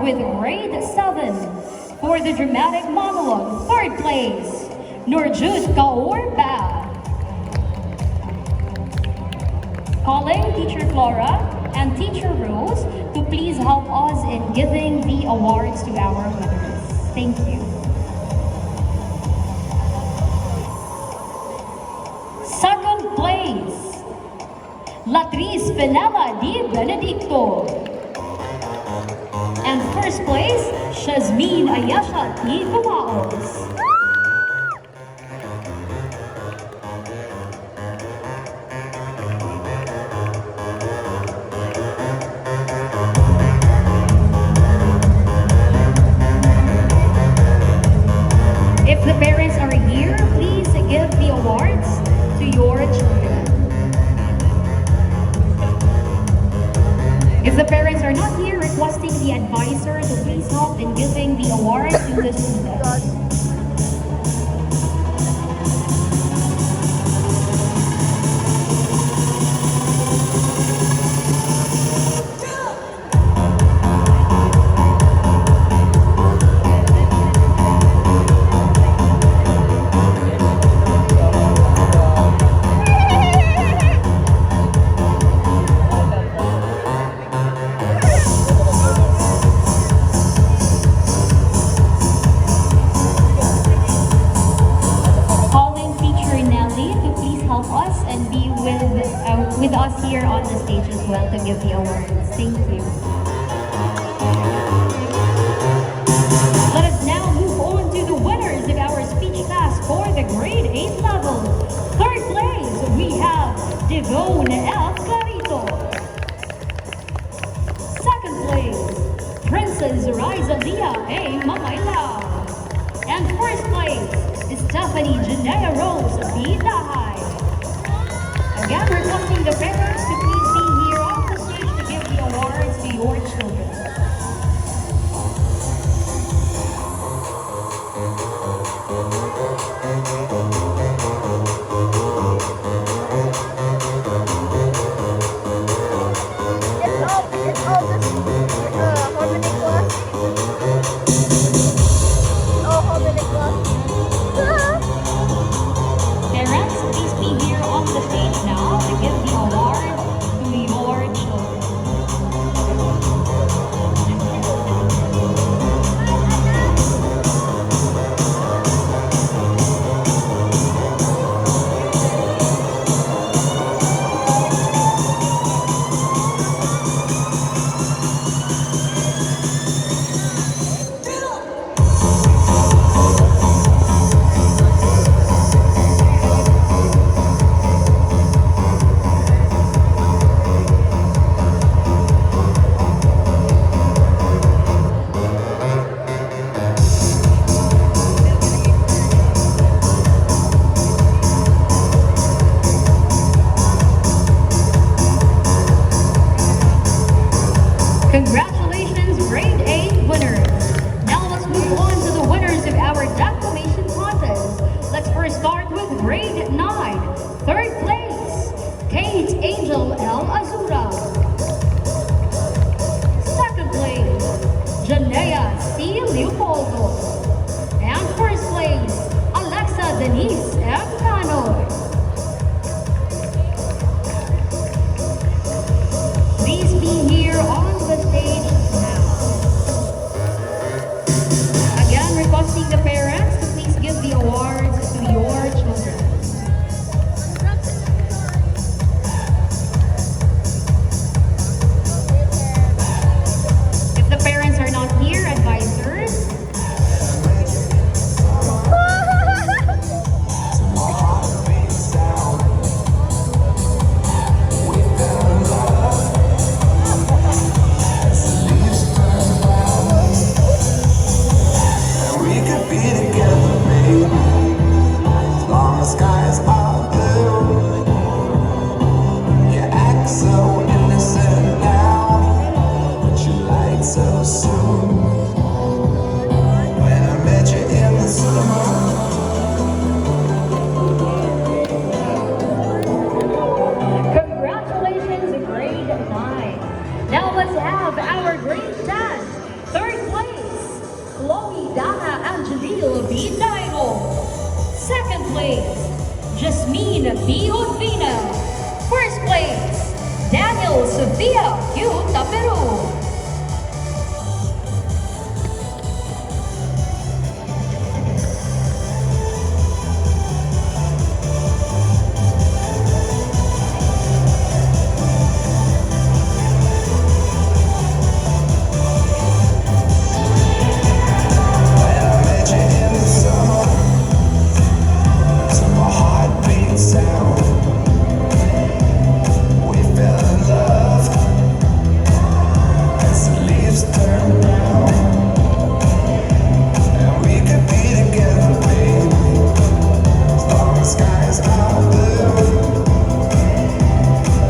With grade 7 for the dramatic monologue. Third place, Nurjut Kaur Ba. Calling Teacher Flora and Teacher Rose to please help us in giving the awards to our winners. Thank you. Second place, Latrice Penela Di Benedicto. And first place, Shazmin Ayasha T. Kumaos. If the parents are here, please give the awards to your children. If the parents are not here, requesting the advisor to please help in giving the award to the students. With us here on the stage as well to give the awards. Thank you. Let us now move on to the winners of our speech class for the grade 8 level. Third place, we have Devone F. Carito. Second place, Princess Rizalia A. Mamaylao. And first place, Stephanie Janea Rose B. Dahay. Again, requesting the parents to please be here on the stage to give the awards to your children. Parents, please be here on the stage now to give the award to your children. Congratulations, grade 8 winners. Now let's move on to the winners of our declamation contest. Let's first start with grade 9. Third place, Angel L. Azura. Second place, Janea C. Leopoldo. And first place, Alexa Denise M. Canoy. Please be here on the stage now. Again, requesting the parents to please give the awards to your children. If the parents are not here, advisors. We could be together, baby, as long as skies are blue. You act so innocent now, but you lied so soon. When I met you in the summer, Congratulations, grade 9. Now let's have our grade 10. Third place, Chloe Dana Angelil B. Daigo. Second place, Jasmine B. Udvina. First place, Daniel Sofia Q. Taperu. when I met you in the summer, to my heartbeat sound, we fell in love as the leaves turn brown. And we could be together, baby, as long as skies are blue.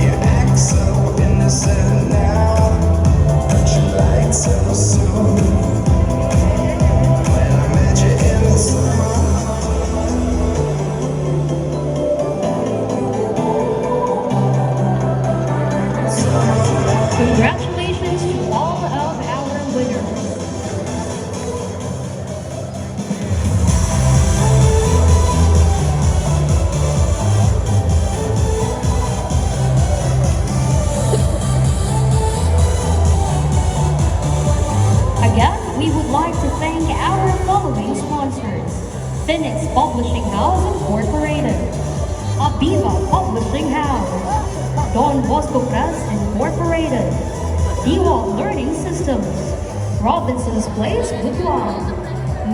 You act so innocent now, but you lied so soon. When I met you in the summer, Congratulations to all of our winners. Again, we would like to thank our following sponsors: Phoenix Publishing House Incorporated, Aviva Publishing House, Don Bosco Press Incorporated, Diwal Learning Systems, Robinson's Place Boudoir,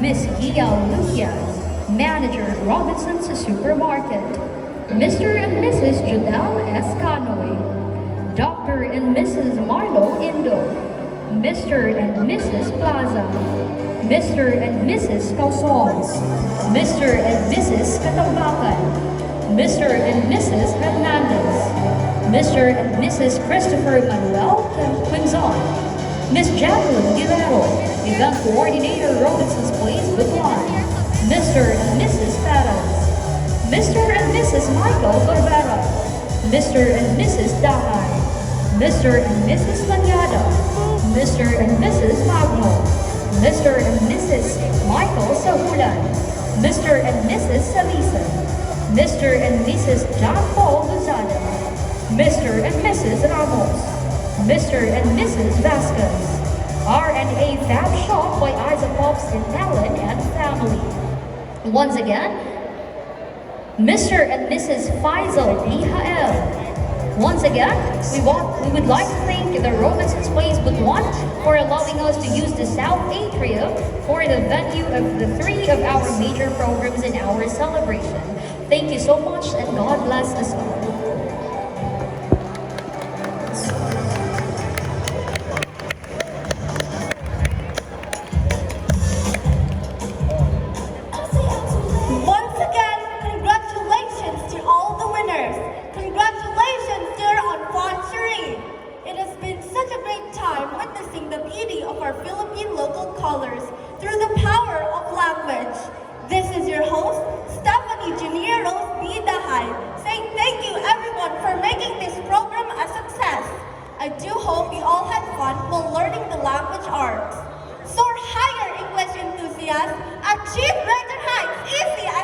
Miss Gia Lucias, Manager Robinson's Supermarket, Mr. and Mrs. Judel S. Canoy, Dr. and Mrs. Marlo Indo, Mr. and Mrs. Plaza, Mr. and Mrs. Calzons, Mr. and Mrs. Katambakan, Mr. and Mrs. Hernandez, Mr. and Mrs. Christopher Manuel Quinzon, Miss Jacqueline Guerrero, Event Coordinator Robinson's Place Boudoir, Mr. and Mrs. Perez, Mr. and Mrs. Michael Corbera, Mr. and Mrs. Dahay, Mr. and Mrs. Lanyada, Mr. and Mrs. Magno, Mr. and Mrs. Michael Sahulan, Mr. and Mrs. Salisa, Mr. and Mrs. John Paul Lozada, Mr. and Mrs. Ramos, Mr. and Mrs. Vasquez, R&A Fab Shop by Isaac Pops and Talon and family. Once again, Mr. and Mrs. Faisal Bihael. Once again, we would like to thank the Robinson's Place Boudoir for allowing us to use the South Atrium for the venue of the 3 of our major programs in our celebration. Thank you so much and God bless us all. Once again, congratulations to all the winners. Congratulations, dear Enfant Cherie. It has been such a great time witnessing the beauty of our Philippine local colors through the power of language. This is your host, Stephanie. Ingenieros Bida High, saying thank you everyone for making this program a success. I do hope you all had fun while learning the language arts. Soar higher, English enthusiasts! Achieve greater heights! ECSCI